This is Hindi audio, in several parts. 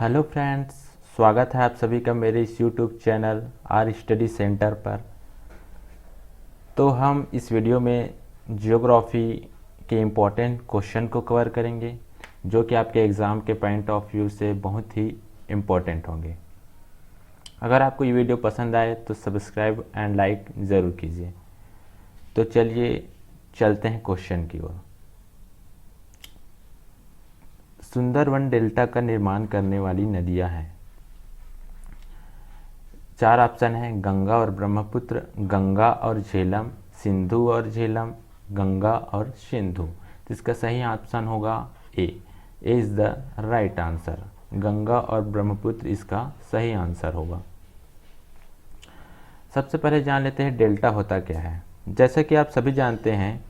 हेलो फ्रेंड्स, स्वागत है आप सभी का मेरे इस YouTube channel are study centre पर। तो हम इस वीडियो में जियोग्राफी के इम्पोर्टेंट क्वेश्चन को कवर करेंगे जो कि आपके एग्ज़ाम के पॉइंट ऑफ व्यू से बहुत ही इम्पोर्टेंट होंगे। अगर आपको ये वीडियो पसंद आए तो सब्सक्राइब एंड लाइक ज़रूर कीजिए। तो चलिए चलते हैं क्वेश्चन की ओर। सुंदरवन डेल्टा का निर्माण करने वाली नदियां हैं। 4 ऑप्शन है: गंगा और ब्रह्मपुत्र, गंगा और झेलम, सिंधु और झेलम, गंगा और सिंधु। तो इसका सही ऑप्शन होगा A is the right answer. Ganga और ब्रह्मपुत्र इसका सही आंसर होगा। सबसे पहले जान लेते हैं डेल्टा होता क्या है। जैसा कि आप सभी जानते हैं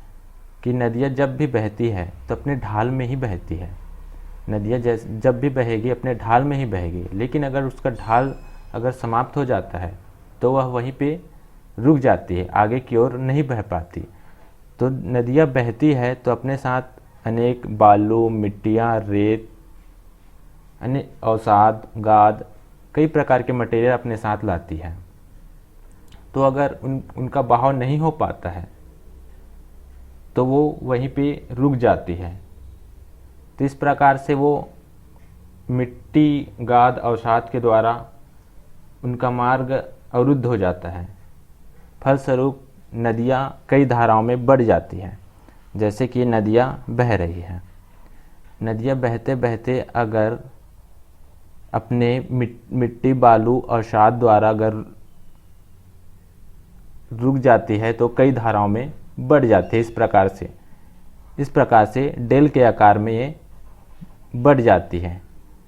कि नदियाँ जब भी बहती है तो अपने ढाल में ही बहती है। नदियाँ जब भी बहेगी अपने ढाल में ही बहेगी, लेकिन अगर उसका ढाल अगर समाप्त हो जाता है तो वह वहीं पे रुक जाती है, आगे की ओर नहीं बह पाती। तो नदियाँ बहती है तो अपने साथ अनेक बालू, मिट्टियाँ, रेत, अन्य अवसाद, गाद, कई प्रकार के मटेरियल अपने साथ लाती है। तो अगर उनका बहाव नहीं हो पाता है तो वो वहीं पे रुक जाती है। तो इस प्रकार से वो मिट्टी, गाद, अवसाद के द्वारा उनका मार्ग अवरुद्ध हो जाता है। फलस्वरूप नदियाँ कई धाराओं में बढ़ जाती हैं। जैसे कि नदियाँ बह रही हैं। नदियाँ बहते बहते अगर अपने मिट्टी, बालू, अवसाद द्वारा अगर रुक जाती है तो कई धाराओं में बढ़ जाती है। इस प्रकार से डेल के आकार में ये बढ़ जाती है।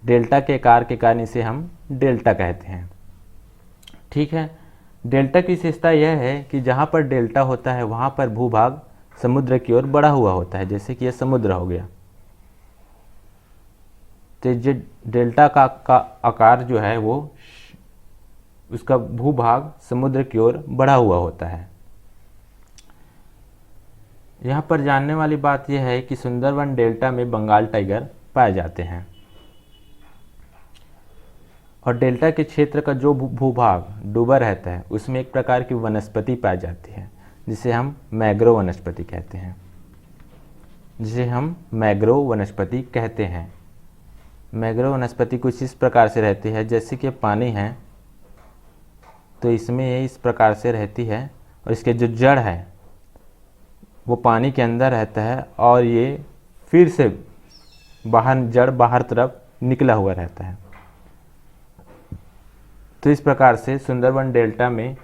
डेल्टा के आकार के कारण इसे हम डेल्टा कहते हैं। ठीक है। डेल्टा की विशेषता यह है कि जहाँ पर डेल्टा होता है वहाँ पर भूभाग समुद्र की ओर बढ़ा हुआ होता है। जैसे कि यह समुद्र हो गया, तो जो डेल्टा का आकार जो है वो उसका भूभाग समुद्र की ओर बढ़ा हुआ होता है। यहाँ पर जानने वाली बात यह है कि सुंदरवन डेल्टा में बंगाल टाइगर पाए जाते हैं और डेल्टा के क्षेत्र का जो भूभाग डूबा रहता है उसमें एक प्रकार की वनस्पति पाई जाती है जिसे हम मैग्रोव वनस्पति कहते हैं। मैग्रोव वनस्पति कुछ इस प्रकार से रहती है, जैसे कि पानी है तो इसमें ये इस प्रकार से रहती है और इसके जो जड़ है वो पानी के अंदर रहता है और ये फिर से जड़ बाहर तरफ निकला हुआ रहता है। तो इस प्रकार से सुंदरवन डेल्टा में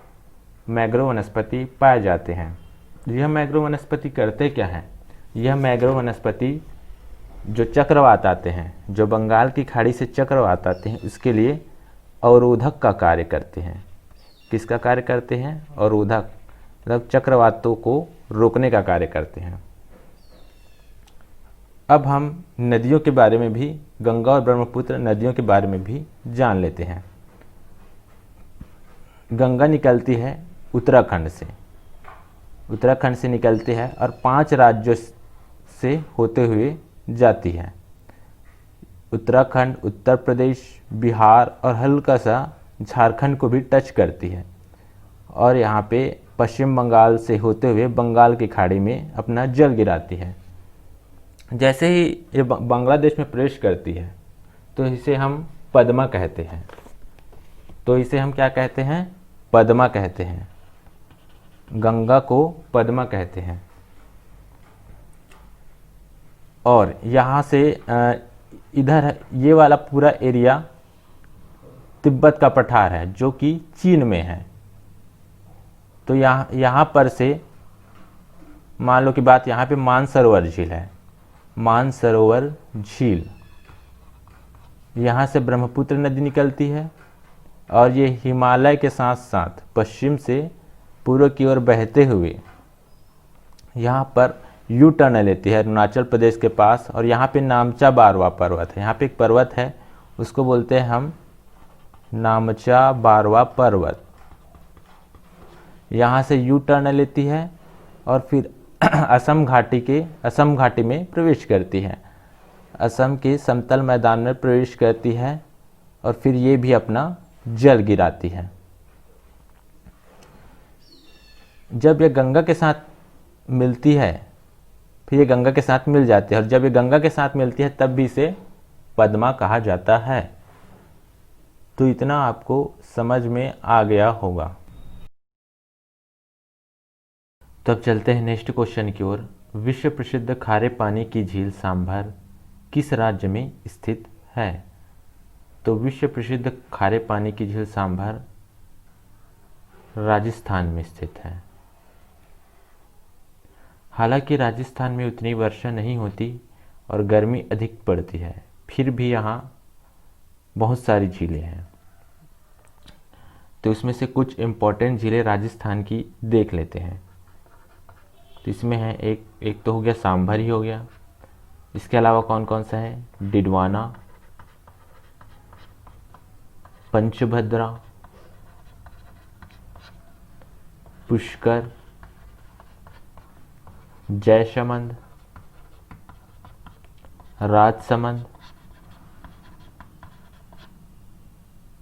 मैग्रोव वनस्पति पाए जाते हैं। यह मैग्रोव वनस्पति करते क्या हैं? यह मैग्रोव वनस्पति जो चक्रवात आते हैं, जो बंगाल की खाड़ी से चक्रवात आते हैं, उसके लिए अवरोधक का कार्य करते हैं। किसका कार्य करते हैं? अवरोधक, मतलब चक्रवातों को रोकने का कार्य करते हैं। अब हम नदियों के बारे में भी, गंगा और ब्रह्मपुत्र नदियों के बारे में भी जान लेते हैं। गंगा निकलती है उत्तराखंड से निकलती है और 5 राज्यों से होते हुए जाती है। उत्तराखंड, उत्तर प्रदेश, बिहार और हल्का सा झारखंड को भी टच करती है और यहाँ पे पश्चिम बंगाल से होते हुए बंगाल की खाड़ी में अपना जल गिराती है। जैसे ही ये बांग्लादेश में प्रवेश करती है तो इसे हम पद्मा कहते हैं। पद्मा कहते हैं। गंगा को पद्मा कहते हैं। और यहाँ से इधर ये वाला पूरा एरिया तिब्बत का पठार है जो कि चीन में है। तो यहाँ पर से मान लो की बात, यहाँ पे मानसरोवर झील है। मानसरोवर झील, यहाँ से ब्रह्मपुत्र नदी निकलती है और ये हिमालय के साथ साथ पश्चिम से पूर्व की ओर बहते हुए यहाँ पर यू टर्न लेती है अरुणाचल प्रदेश के पास। और यहाँ पे नामचा बारवा पर्वत है। यहाँ पे एक पर्वत है, उसको बोलते हैं हम नामचा बारवा पर्वत। यहाँ से यू टर्न लेती है और फिर असम घाटी में प्रवेश करती है। असम के समतल मैदान में प्रवेश करती है और फिर ये भी अपना जल गिराती है। जब ये गंगा के साथ मिलती है, फिर ये गंगा के साथ मिल जाती है, और जब ये गंगा के साथ मिलती है तब भी इसे पद्मा कहा जाता है। तो इतना आपको समझ में आ गया होगा। तब चलते हैं नेक्स्ट क्वेश्चन की ओर। विश्व प्रसिद्ध खारे पानी की झील सांभर किस राज्य में स्थित है? तो विश्व प्रसिद्ध खारे पानी की झील सांभर राजस्थान में स्थित है। हालांकि राजस्थान में उतनी वर्षा नहीं होती और गर्मी अधिक पड़ती है, फिर भी यहाँ बहुत सारी झीलें हैं। तो इसमें से कुछ इम्पोर्टेंट झीलें राजस्थान की देख लेते हैं। तो इसमें है एक तो हो गया सांभर ही हो गया। इसके अलावा कौन कौन सा है? डिडवाना, पंचभद्रा, पुष्कर, जयसमंद, राजसमंद।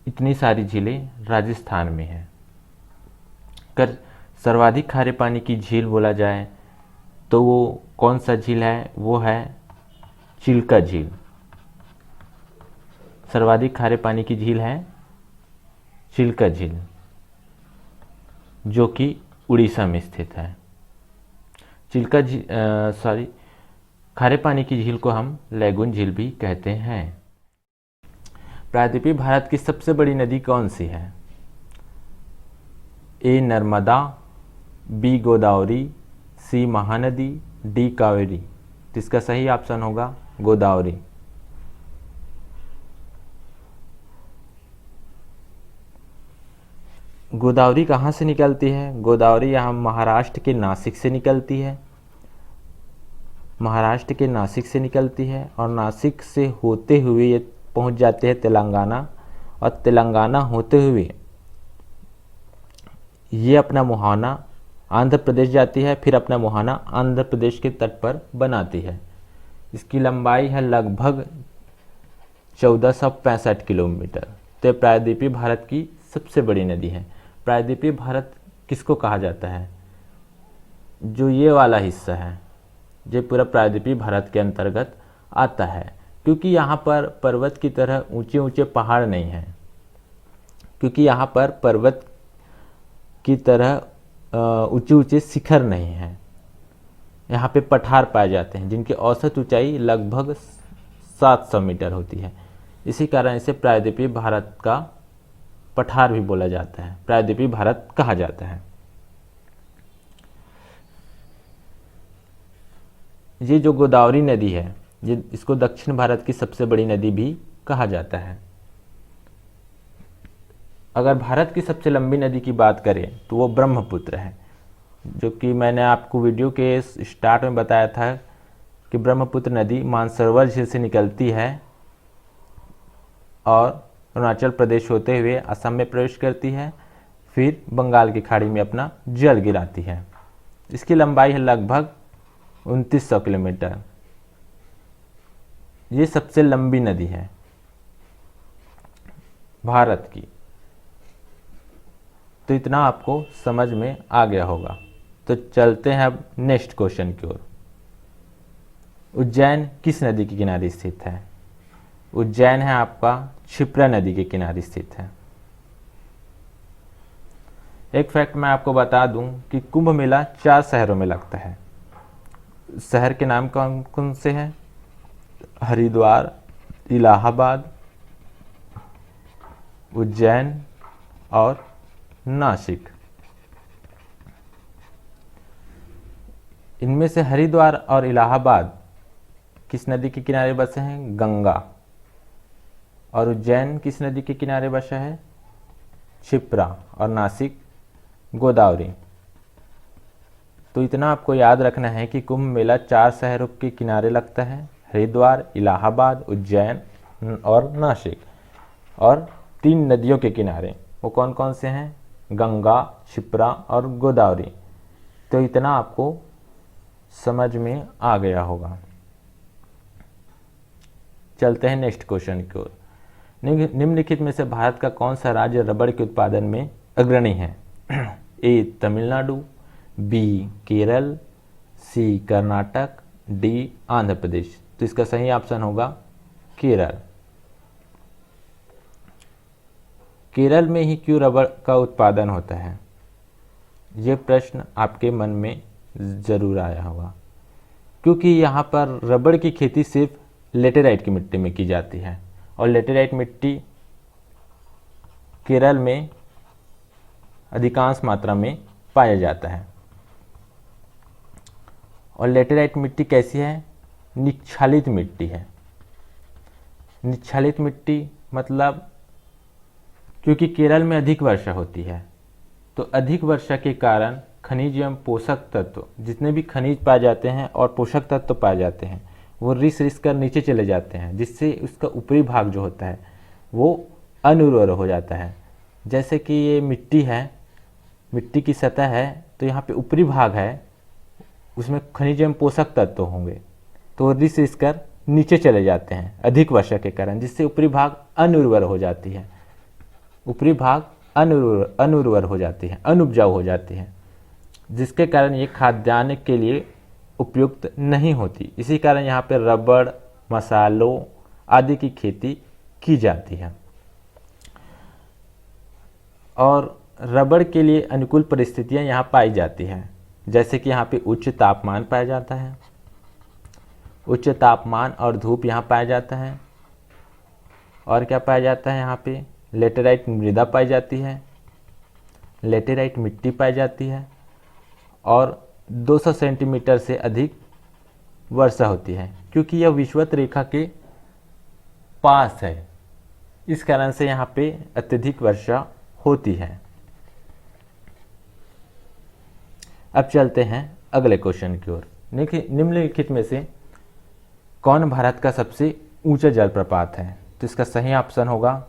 इतनी सारी झीलें राजस्थान में हैं। अगर सर्वाधिक खारे पानी की झील बोला जाए तो वो कौन सा झील है? वो है चिल्का झील। सर्वाधिक खारे पानी की झील है चिल्का झील, जो कि उड़ीसा में स्थित है। खारे पानी की झील को हम लैगून झील भी कहते हैं। प्रायद्वीपीय भारत की सबसे बड़ी नदी कौन सी है? ए नर्मदा, बी गोदावरी, सी महानदी, डी कावेरी। तो इसका सही ऑप्शन होगा गोदावरी। गोदावरी कहाँ से निकलती है? गोदावरी यहाँ महाराष्ट्र के नासिक से निकलती है। महाराष्ट्र के नासिक से निकलती है और नासिक से होते हुए ये पहुँच जाते हैं तेलंगाना, और तेलंगाना होते हुए ये अपना मुहाना आंध्र प्रदेश जाती है, फिर अपना मुहाना आंध्र प्रदेश के तट पर बनाती है। इसकी लंबाई है लगभग 1465 किलोमीटर। तो प्रायद्वीपीय भारत की सबसे बड़ी नदी है। प्रायद्वीपीय भारत किसको कहा जाता है? जो ये वाला हिस्सा है, ये पूरा प्रायद्वीपीय भारत के अंतर्गत आता है, क्योंकि यहाँ पर पर्वत की तरह ऊंचे ऊंचे पहाड़ नहीं हैं। क्योंकि यहाँ पर पर्वत की तरह ऊंचे ऊंचे शिखर नहीं हैं। यहाँ पे पठार पाए जाते हैं जिनकी औसत ऊंचाई लगभग 700 मीटर होती है। इसी कारण इसे प्रायद्वीपीय भारत का पठार भी बोला जाता है, प्रायद्वीपीय भारत कहा जाता है। ये जो गोदावरी नदी है, ये इसको दक्षिण भारत की सबसे बड़ी नदी भी कहा जाता है। अगर भारत की सबसे लंबी नदी की बात करें तो वो ब्रह्मपुत्र है, जो कि मैंने आपको वीडियो के स्टार्ट में बताया था कि ब्रह्मपुत्र नदी मानसरोवर झील से निकलती है और अरुणाचल प्रदेश होते हुए असम में प्रवेश करती है, फिर बंगाल की खाड़ी में अपना जल गिराती है। इसकी लंबाई है लगभग 2900 किलोमीटर। ये सबसे लंबी नदी है भारत की। तो इतना आपको समझ में आ गया होगा। तो चलते हैं अब नेक्स्ट क्वेश्चन की ओर। उज्जैन किस नदी के किनारे स्थित है? उज्जैन है आपका क्षिप्रा नदी के किनारे स्थित है। एक फैक्ट मैं आपको बता दूं कि कुंभ मेला 4 शहरों में लगता है। शहर के नाम कौन कौन से हैं? हरिद्वार, इलाहाबाद, उज्जैन और नासिक। इनमें से हरिद्वार और इलाहाबाद किस नदी के किनारे बसे हैं? गंगा। और उज्जैन किस नदी के किनारे बसा है? क्षिप्रा। और नासिक गोदावरी। तो इतना आपको याद रखना है कि कुंभ मेला 4 शहरों के किनारे लगता है, हरिद्वार, इलाहाबाद, उज्जैन और नासिक। और 3 नदियों के किनारे, वो कौन कौन से हैं? गंगा, क्षिप्रा और गोदावरी। तो इतना आपको समझ में आ गया होगा। चलते हैं नेक्स्ट क्वेश्चन की ओर। निम्नलिखित में से भारत का कौन सा राज्य रबड़ के उत्पादन में अग्रणी है? ए तमिलनाडु, बी केरल, सी कर्नाटक, डी आंध्र प्रदेश। तो इसका सही ऑप्शन होगा केरल। केरल में ही क्यों रबड़ का उत्पादन होता है? ये प्रश्न आपके मन में ज़रूर आया होगा, क्योंकि यहाँ पर रबड़ की खेती सिर्फ लेटेराइट की मिट्टी में की जाती है और लेटेराइट मिट्टी केरल में अधिकांश मात्रा में पाया जाता है। और लेटेराइट मिट्टी कैसी है? निक्षालित मिट्टी है। निक्षालित मिट्टी मतलब क्योंकि केरल में अधिक वर्षा होती है, तो अधिक वर्षा के कारण खनिज एवं पोषक तत्व, जितने भी खनिज पाए जाते हैं और पोषक तत्व पाए जाते हैं, वो रिस कर नीचे चले जाते हैं, जिससे उसका ऊपरी भाग जो होता है वो अनुर्वर हो जाता है। जैसे कि ये मिट्टी है, मिट्टी की सतह है, तो यहाँ पे ऊपरी भाग है, उसमें खनिज एवं पोषक तत्व होंगे, तो रिस कर नीचे चले जाते हैं अधिक वर्षा के कारण, जिससे ऊपरी भाग अनुर्वर हो जाती है, ऊपरी भाग अनुर्वर हो जाती है, अनुपजाऊ हो जाती है, जिसके कारण ये खाद्यान्न के लिए उपयुक्त नहीं होती। इसी कारण यहाँ पे रबड़, मसालों आदि की खेती की जाती है। और रबड़ के लिए अनुकूल परिस्थितियाँ यहाँ पाई जाती हैं, जैसे कि यहाँ पे उच्च तापमान पाया जाता है, उच्च तापमान और धूप यहाँ पाया जाता है। और क्या पाया जाता है? यहाँ पे लेटेराइट मृदा पाई जाती है, लेटेराइट मिट्टी पाई जाती है और 200 सेंटीमीटर से अधिक वर्षा होती है, क्योंकि यह विषुवत रेखा के पास है, इस कारण से यहाँ पे अत्यधिक वर्षा होती है। अब चलते हैं अगले क्वेश्चन की ओर। निम्नलिखित में से कौन भारत का सबसे ऊंचा जलप्रपात है? तो इसका सही ऑप्शन होगा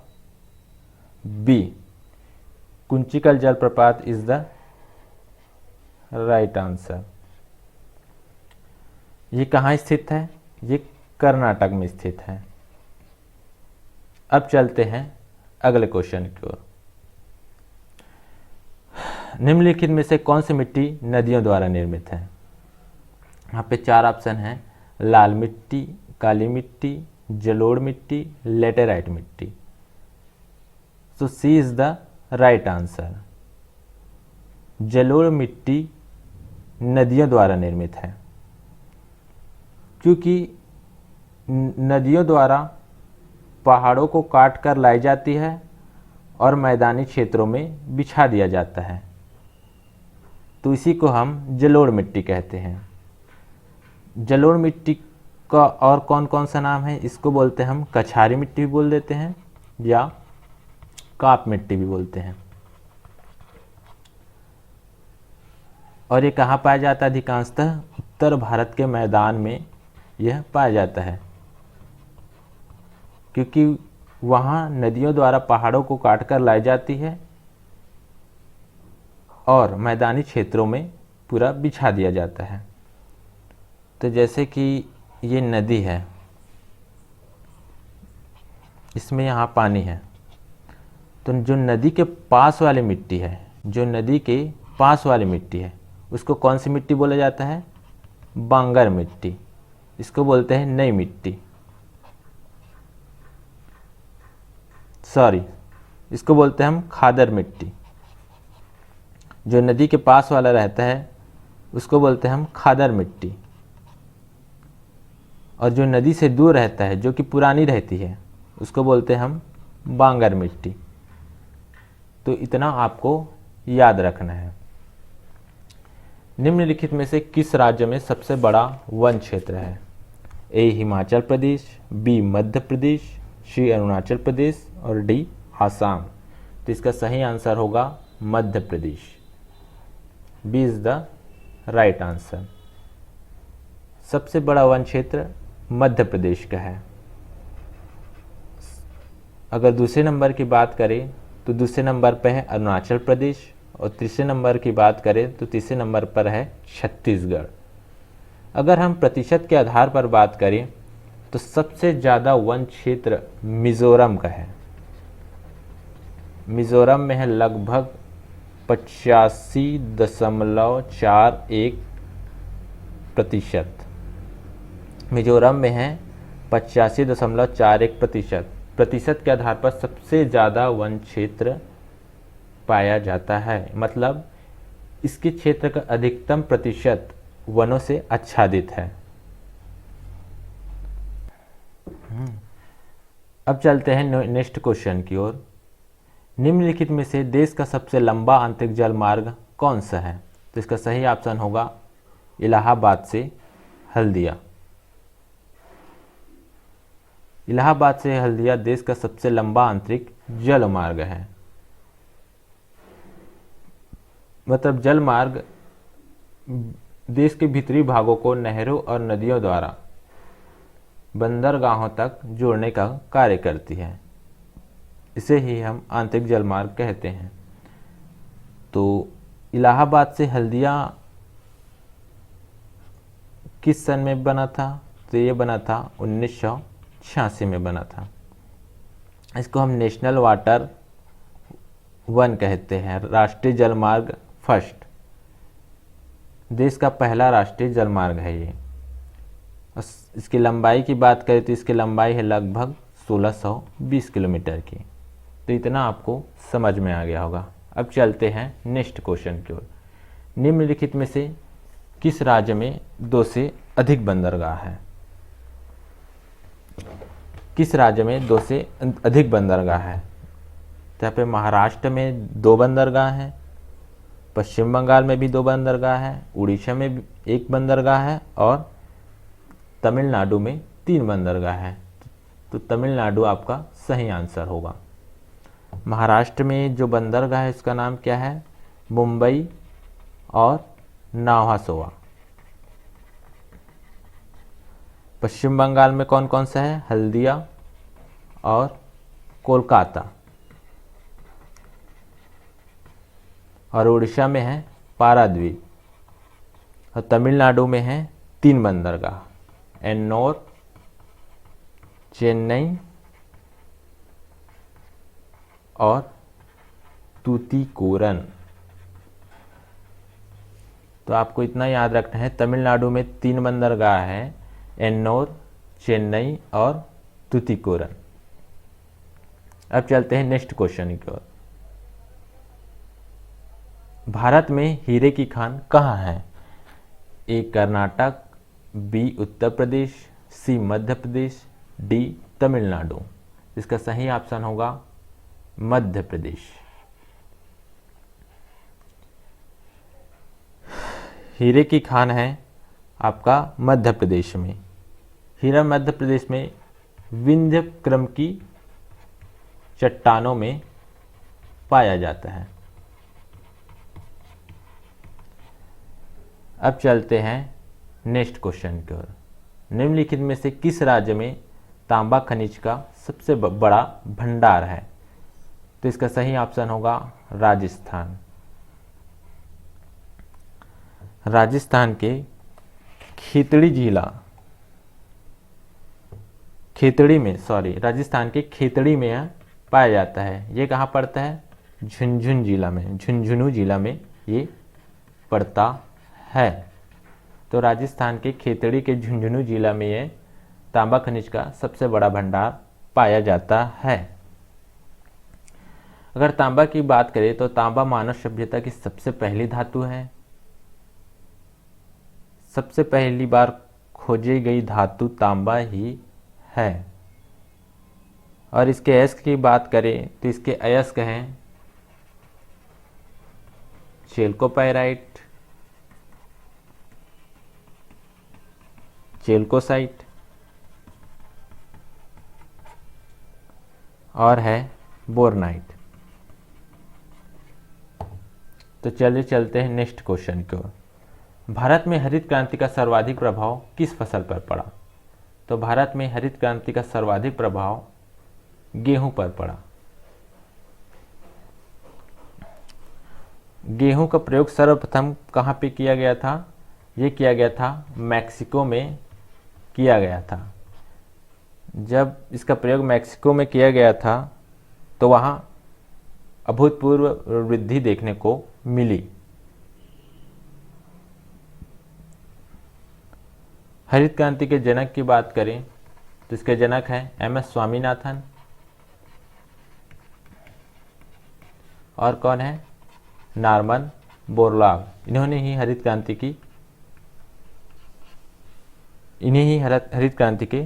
बी, कुंचिकल जलप्रपात इज द राइट आंसर। ये कहाँ स्थित है? ये कर्नाटक में स्थित है। अब चलते हैं अगले क्वेश्चन की ओर। निम्नलिखित में से कौन सी मिट्टी नदियों द्वारा निर्मित है? यहाँ पे 4 ऑप्शन हैं: लाल मिट्टी, काली मिट्टी, जलोढ़ मिट्टी, लेटेराइट मिट्टी। सो सी इज द राइट आंसर। जलोढ़ मिट्टी नदियों द्वारा निर्मित है, क्योंकि नदियों द्वारा पहाड़ों को काट कर लाई जाती है और मैदानी क्षेत्रों में बिछा दिया जाता है, तो इसी को हम जलोढ़ मिट्टी कहते हैं। जलोढ़ मिट्टी का और कौन कौन सा नाम है? इसको बोलते हैं हम कछारी मिट्टी भी बोल देते हैं या काप मिट्टी भी बोलते हैं। और ये कहाँ पाया जाता है? अधिकांशतः उत्तर भारत के मैदान में यह पाया जाता है, क्योंकि वहाँ नदियों द्वारा पहाड़ों को काटकर लाई जाती है और मैदानी क्षेत्रों में पूरा बिछा दिया जाता है। तो जैसे कि ये नदी है, इसमें यहाँ पानी है, तो जो नदी के पास वाली मिट्टी है, जो नदी के पास वाली मिट्टी है, उसको कौन सी मिट्टी बोला जाता है? बांगर मिट्टी। इसको बोलते हैं नई मिट्टी, सॉरी, इसको बोलते हैं हम खादर मिट्टी। जो नदी के पास वाला रहता है उसको बोलते हैं हम खादर मिट्टी, और जो नदी से दूर रहता है, जो कि पुरानी रहती है, उसको बोलते हैं हम बांगर मिट्टी। तो इतना आपको याद रखना है। निम्नलिखित में से किस राज्य में सबसे बड़ा वन क्षेत्र है? A Himachal Pradesh, B Madhya Pradesh, C Arunachal Pradesh और डी आसाम। तो इसका सही आंसर होगा Madhya Pradesh. B is the right answer. सबसे बड़ा वन क्षेत्र मध्य प्रदेश का है। अगर दूसरे नंबर की बात करें तो दूसरे नंबर पर है अरुणाचल प्रदेश, और तीसरे नंबर की बात करें तो तीसरे नंबर पर है छत्तीसगढ़। अगर हम प्रतिशत के आधार पर बात करें तो सबसे ज़्यादा वन क्षेत्र मिज़ोरम का है। मिजोरम में है लगभग 85.41%। मिजोरम में है 85.41%। प्रतिशत के आधार पर सबसे ज़्यादा वन क्षेत्र पाया जाता है, मतलब इसके क्षेत्र का अधिकतम प्रतिशत वनों से आच्छादित है। अब चलते हैं नेक्स्ट क्वेश्चन की ओर। निम्नलिखित में से देश का सबसे लंबा आंतरिक जल मार्ग कौन सा है? तो इसका सही ऑप्शन होगा इलाहाबाद से हल्दिया। इलाहाबाद से हल्दिया देश का सबसे लंबा आंतरिक जल मार्ग है। मतलब जल मार्ग देश के भीतरी भागों को नहरों और नदियों द्वारा बंदरगाहों तक जोड़ने का कार्य करती है। इसे ही हम आंतरिक जल मार्ग कहते हैं। तो इलाहाबाद से हल्दिया किस सन में बना था? तो ये बना था 1986 में बना था। इसको हम नेशनल वाटर वन कहते हैं, राष्ट्रीय जल मार्ग फर्स्ट। देश का पहला राष्ट्रीय जल मार्ग है ये। इसकी लंबाई की बात करें तो इसकी लंबाई है लगभग 1620 किलोमीटर की। तो इतना आपको समझ में आ गया होगा। अब चलते हैं नेक्स्ट क्वेश्चन की ओर। निम्नलिखित में से किस राज्य में 2 से अधिक बंदरगाह है? किस राज्य में 2 से अधिक बंदरगाह है? तो यहाँ पे महाराष्ट्र में 2 बंदरगाह हैं, पश्चिम बंगाल में भी 2 बंदरगाह है, उड़ीसा में भी 1 बंदरगाह है और तमिलनाडु में 3 बंदरगाह है। तो तमिलनाडु आपका सही आंसर होगा। महाराष्ट्र में जो बंदरगाह है इसका नाम क्या है? मुंबई और नावासोवा। पश्चिम बंगाल में कौन कौन सा है? हल्दिया और कोलकाता। और उड़ीसा में है पारादीप। और तमिलनाडु में है 3 बंदरगाह, एन्नोर, चेन्नई और तूतीकोरन। तो आपको इतना याद रखना है, तमिलनाडु में 3 बंदरगाह है, एन्नोर, चेन्नई और तूतीकोरन। अब चलते हैं नेक्स्ट क्वेश्चन की ओर। भारत में हीरे की खान कहाँ है? ए कर्नाटक, बी उत्तर प्रदेश, सी मध्य प्रदेश, डी तमिलनाडु। इसका सही ऑप्शन होगा मध्य प्रदेश। हीरे की खान है आपका मध्य प्रदेश में। हीरा मध्य प्रदेश में विंध्य क्रम की चट्टानों में पाया जाता है। अब चलते हैं नेक्स्ट क्वेश्चन की ओर। निम्नलिखित में से किस राज्य में तांबा खनिज का सबसे बड़ा भंडार है? तो इसका सही ऑप्शन होगा राजस्थान। राजस्थान के राजस्थान के खेतड़ी में पाया जाता है। ये कहाँ पड़ता है? झुंझुनू जिला में ये पड़ता है। तो राजस्थान के खेतड़ी के झुंझुनू जिला में ये तांबा खनिज का सबसे बड़ा भंडार पाया जाता है। अगर तांबा की बात करें तो तांबा मानव सभ्यता की सबसे पहली धातु है। सबसे पहली बार खोजी गई धातु तांबा ही है। और इसके अयस्क की बात करें तो इसके अयस्क हैं चेल्कोपाइराइट, चेल्कोसाइट और है बोरनाइट। तो चलिए चलते हैं नेक्स्ट क्वेश्चन की ओर। भारत में हरित क्रांति का सर्वाधिक प्रभाव किस फसल पर पड़ा? तो भारत में हरित क्रांति का सर्वाधिक प्रभाव गेहूं पर पड़ा। गेहूं का प्रयोग सर्वप्रथम कहां पे किया गया था? ये किया गया था मैक्सिको में किया गया था। जब इसका प्रयोग मैक्सिको में किया गया था तो वहाँ अभूतपूर्व वृद्धि देखने को मिली। हरित क्रांति के जनक की बात करें तो इसके जनक हैं एम एस स्वामीनाथन, और कौन है, नॉर्मन बोरलॉग। इन्हीं ही हरित क्रांति के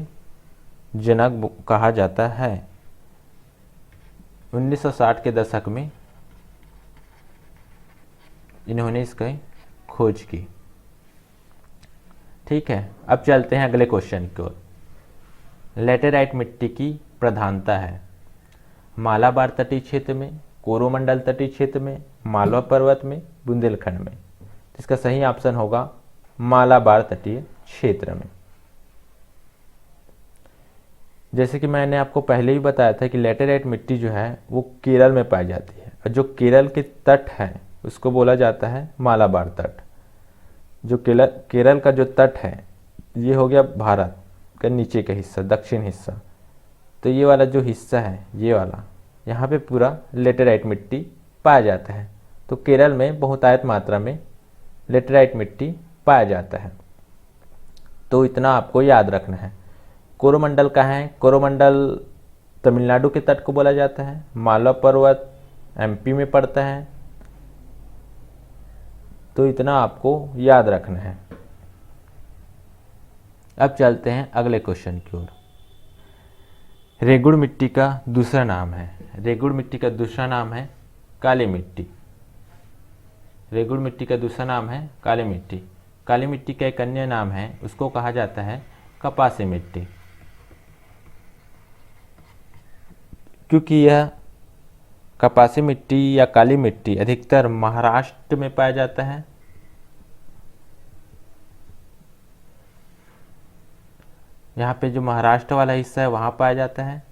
जनक कहा जाता है। 1960 के दशक में इन्होंने इसकी खोज की। ठीक है, अब चलते हैं अगले क्वेश्चन की ओर। लेटेराइट मिट्टी की प्रधानता है मालाबार तटीय क्षेत्र में, कोरोमंडल तटीय क्षेत्र में, मालवा पर्वत में, बुंदेलखंड में। इसका सही ऑप्शन होगा मालाबार तटीय क्षेत्र में। जैसे कि मैंने आपको पहले ही बताया था कि लेटेराइट मिट्टी जो है वो केरल में पाई जाती है, और जो केरल के तट है उसको बोला जाता है मालाबार तट। जो केरल का जो तट है ये हो गया भारत का नीचे का हिस्सा, दक्षिण हिस्सा। तो ये वाला जो हिस्सा है, ये वाला, यहाँ पे पूरा लेटेराइट मिट्टी पाया जाता है। तो केरल में बहुतायत मात्रा में लेटेराइट मिट्टी पाया जाता है। तो इतना आपको याद रखना है। कोरोमंडल कहाँ है, कोरोमंडल तमिलनाडु के तट को बोला जाता है। मालवा पर्वत एमपी में पड़ता है। तो इतना आपको याद रखना है। अब चलते हैं अगले क्वेश्चन की ओर। रेगुड़ मिट्टी का दूसरा नाम है, रेगुड़ मिट्टी का दूसरा नाम है काली मिट्टी। रेगुड़ मिट्टी का दूसरा नाम है काली मिट्टी। काली मिट्टी का एक अन्य नाम है, उसको कहा जाता है कपासी मिट्टी। क्योंकि यह कपासी मिट्टी या काली मिट्टी अधिकतर महाराष्ट्र में पाया जाता है। यहाँ पे जो महाराष्ट्र वाला हिस्सा है वहाँ पाया जाता है।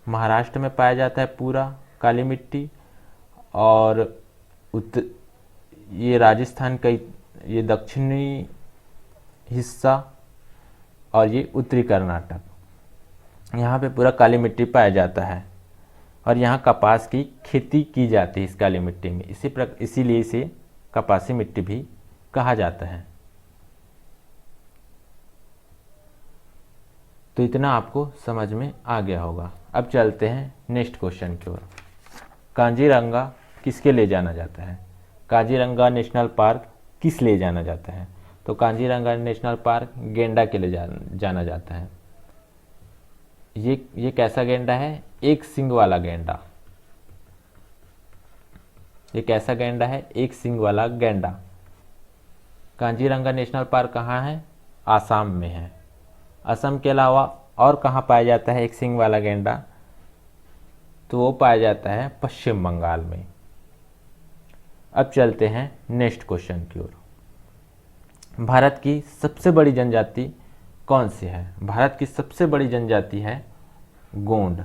महाराष्ट्र में पाया जाता है पूरा काली मिट्टी, और ये राजस्थान का ये दक्षिणी हिस्सा, और ये उत्तरी कर्नाटक, यहाँ पे पूरा काली मिट्टी पाया जाता है। और यहाँ कपास की खेती की जाती है इस काली मिट्टी में, इसीलिए इसे कपासी मिट्टी भी कहा जाता है। तो इतना आपको समझ में आ गया होगा। अब चलते हैं नेक्स्ट क्वेश्चन की ओर। कांजीरंगा किसके लिए जाना जाता है, काजीरंगा नेशनल पार्क किस लिए जाना जाता है। तो कांजीरंगा नेशनल पार्क गेंडा के लिए जाना जाता है। ये कैसा गेंडा है, एक सींग वाला गेंडा। ये कैसा गेंडा है, एक सींग वाला गेंडा। कांजीरंगा नेशनल पार्क कहाँ है, आसाम में है। असम के अलावा और कहाँ पाया जाता है एक सींग वाला गेंडा, तो वो पाया जाता है पश्चिम बंगाल में। अब चलते हैं नेक्स्ट क्वेश्चन की ओर। भारत की सबसे बड़ी जनजाति कौन सी है। भारत की सबसे बड़ी जनजाति है गोंड।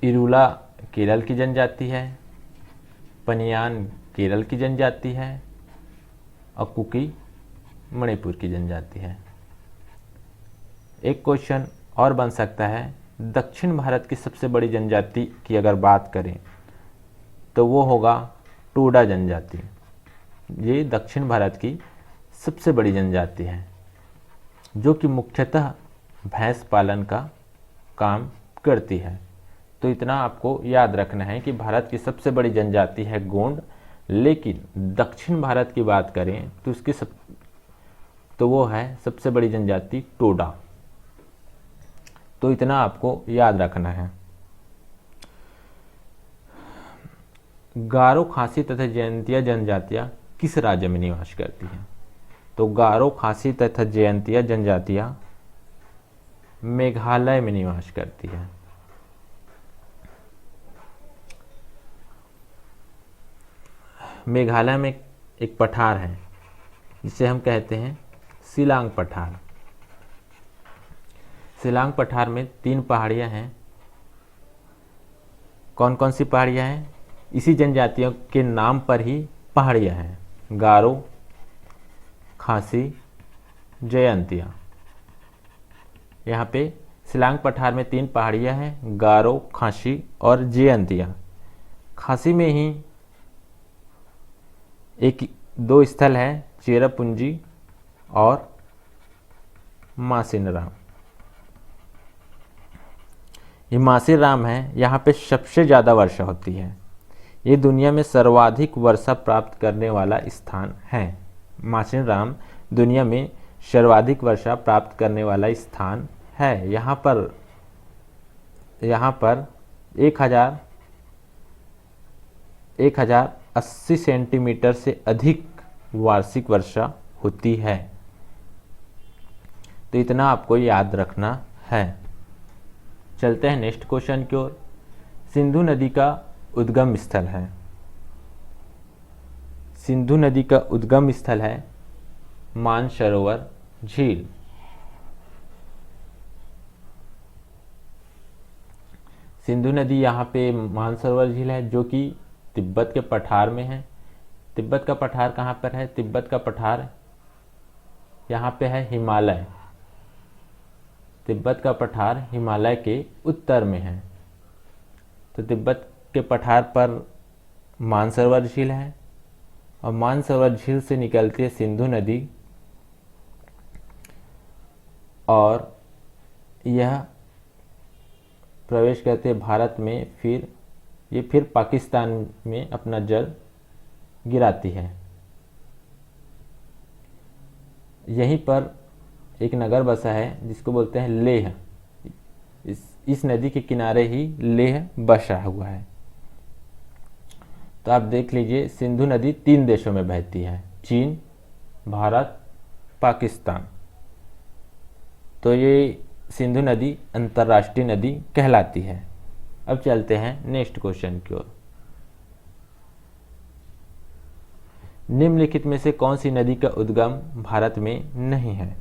इरूला केरल की जनजाति है, पनियान केरल की जनजाति है, और कुकी मणिपुर की जनजाति है। एक क्वेश्चन और बन सकता है, दक्षिण भारत की सबसे बड़ी जनजाति की अगर बात करें तो वो होगा टोडा जनजाति। ये दक्षिण भारत की सबसे बड़ी जनजाति है, जो कि मुख्यतः भैंस पालन का काम करती है। तो इतना आपको याद रखना है कि भारत की सबसे बड़ी जनजाति है गोंड, लेकिन दक्षिण भारत की बात करें तो तो वो है सबसे बड़ी जनजाति टोडा। तो इतना आपको याद रखना है। गारो, खासी तथा जयंतिया जनजातियां किस राज्य में निवास करती हैं। तो गारो, खासी तथा जयंतिया जनजातियां मेघालय में निवास करती है। मेघालय में एक पठार है जिसे हम कहते हैं शिलांग पठार। शिलांग पठार में 3 पहाड़ियां हैं। कौन कौन सी पहाड़ियां हैं, इसी जनजातियों के नाम पर ही पहाड़ियां हैं, गारो, खासी, जयंतिया। यहाँ पे शिलांग पठार में 3 पहाड़ियाँ हैं, गारो, खांसी और जयंतिया। खांसी में ही एक 2 स्थल है, चेरापूंजी और मासिनराम। ये मासिनराम है, यहाँ पे सबसे ज़्यादा वर्षा होती है। ये दुनिया में सर्वाधिक वर्षा प्राप्त करने वाला स्थान है। मासिनराम दुनिया में सर्वाधिक वर्षा प्राप्त करने वाला स्थान है। यहाँ पर 1080 सेंटीमीटर से अधिक वार्षिक वर्षा होती है। तो इतना आपको याद रखना है। चलते हैं नेक्स्ट क्वेश्चन की ओर। सिंधु नदी का उद्गम स्थल है। सिंधु नदी का उद्गम स्थल है मानसरोवर झील। सिंधु नदी यहाँ पे मानसरोवर झील है, जो कि तिब्बत के पठार में है। तिब्बत का पठार कहाँ पर है? तिब्बत का पठार यहाँ पे है हिमालय। तिब्बत का पठार हिमालय के उत्तर में है। तो तिब्बत के पठार पर मानसरोवर झील है और मानसरोवर झील से निकलती है सिंधु नदी और यह प्रवेश करते भारत में, फिर पाकिस्तान में अपना जल गिराती है। यहीं पर एक नगर बसा है जिसको बोलते हैं लेह। इस नदी के किनारे ही लेह बसा हुआ है। तो आप देख लीजिए, सिंधु नदी 3 देशों में बहती है, चीन, भारत, पाकिस्तान। तो ये सिंधु नदी अंतर्राष्ट्रीय नदी कहलाती है। अब चलते हैं नेक्स्ट क्वेश्चन की ओर। निम्नलिखित में से कौन सी नदी का उद्गम भारत में नहीं है?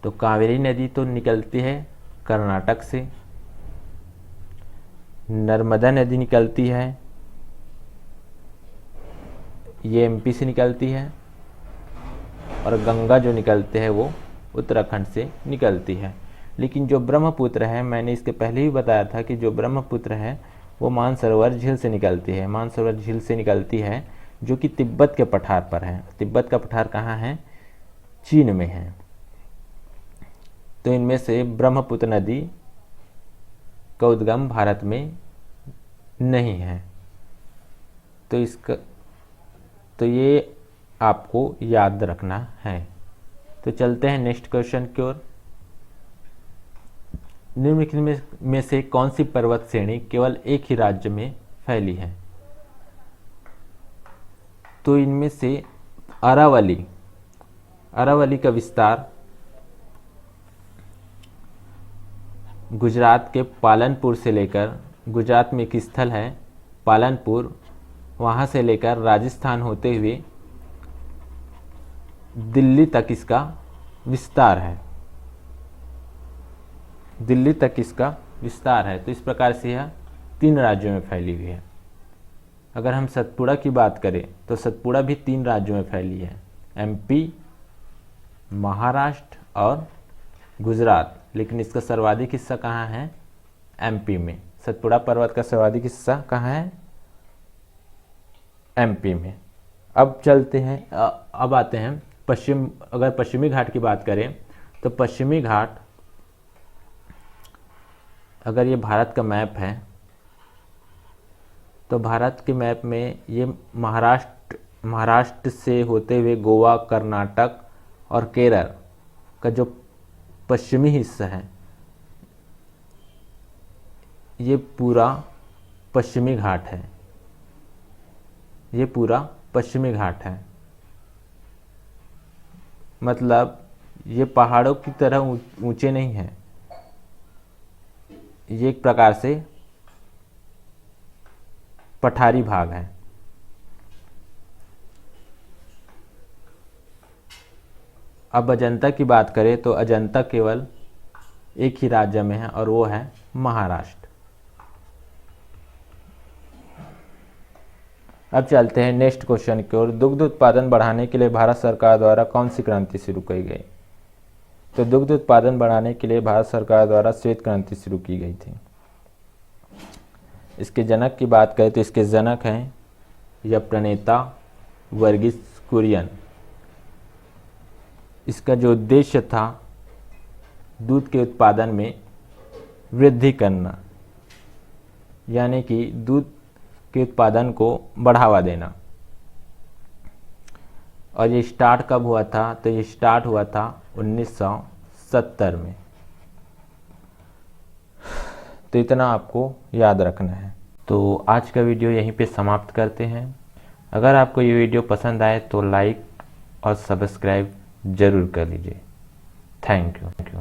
तो कावेरी नदी तो निकलती है कर्नाटक से, नर्मदा नदी निकलती है, ये एमपी से निकलती है, और गंगा जो निकलते हैं वो उत्तराखंड से निकलती है। लेकिन जो ब्रह्मपुत्र है, मैंने इसके पहले ही बताया था कि जो ब्रह्मपुत्र है वो मानसरोवर झील से निकलती है। मानसरोवर झील से निकलती है, जो कि तिब्बत के पठार पर है। तिब्बत का पठार कहाँ है? चीन में है। तो इनमें से ब्रह्मपुत्र नदी का उद्गम भारत में नहीं है। तो ये आपको याद रखना है। तो चलते हैं नेक्स्ट क्वेश्चन की ओर। निम्नलिखित में से कौन सी पर्वत श्रेणी केवल एक ही राज्य में फैली है? तो इनमें से अरावली का विस्तार गुजरात के पालनपुर से लेकर, गुजरात में एक स्थल है पालनपुर, वहाँ से लेकर राजस्थान होते हुए दिल्ली तक इसका विस्तार है। दिल्ली तक इसका विस्तार है। तो इस प्रकार से यह 3 राज्यों में फैली हुई है। अगर हम सतपुड़ा की बात करें तो सतपुड़ा भी 3 राज्यों में फैली है, एमपी, महाराष्ट्र और गुजरात। लेकिन इसका सर्वाधिक हिस्सा कहाँ है? एमपी में। सतपुड़ा पर्वत का सर्वाधिक हिस्सा कहाँ है? एमपी में। अब चलते हैं, अब आते हैं अगर पश्चिमी घाट की बात करें तो पश्चिमी घाट, अगर ये भारत का मैप है तो भारत के मैप में ये महाराष्ट्र से होते हुए गोवा, कर्नाटक और केरल का जो पश्चिमी हिस्सा है, ये पूरा पश्चिमी घाट है। ये पूरा पश्चिमी घाट है। मतलब ये पहाड़ों की तरह ऊंचे नहीं है, ये एक प्रकार से पठारी भाग है। अब अजंता की बात करें तो अजंता केवल एक ही राज्य में है और वो है महाराष्ट्र। अब चलते हैं नेक्स्ट क्वेश्चन की ओर। दुग्ध उत्पादन बढ़ाने के लिए भारत सरकार द्वारा कौन सी क्रांति शुरू की गई? तो दुग्ध उत्पादन बढ़ाने के लिए भारत सरकार द्वारा श्वेत क्रांति शुरू की गई थी। इसके जनक की बात करें तो इसके जनक हैं या प्रणेता वर्गीस कुरियन। इसका जो उद्देश्य था दूध के उत्पादन में वृद्धि करना, यानी कि दूध के उत्पादन को बढ़ावा देना। और ये स्टार्ट कब हुआ था? तो ये स्टार्ट हुआ था 1970 में। तो इतना आपको याद रखना है। तो आज का वीडियो यहीं पे समाप्त करते हैं। अगर आपको ये वीडियो पसंद आए तो लाइक और सब्सक्राइब ज़रूर कर लीजिए। Thank you.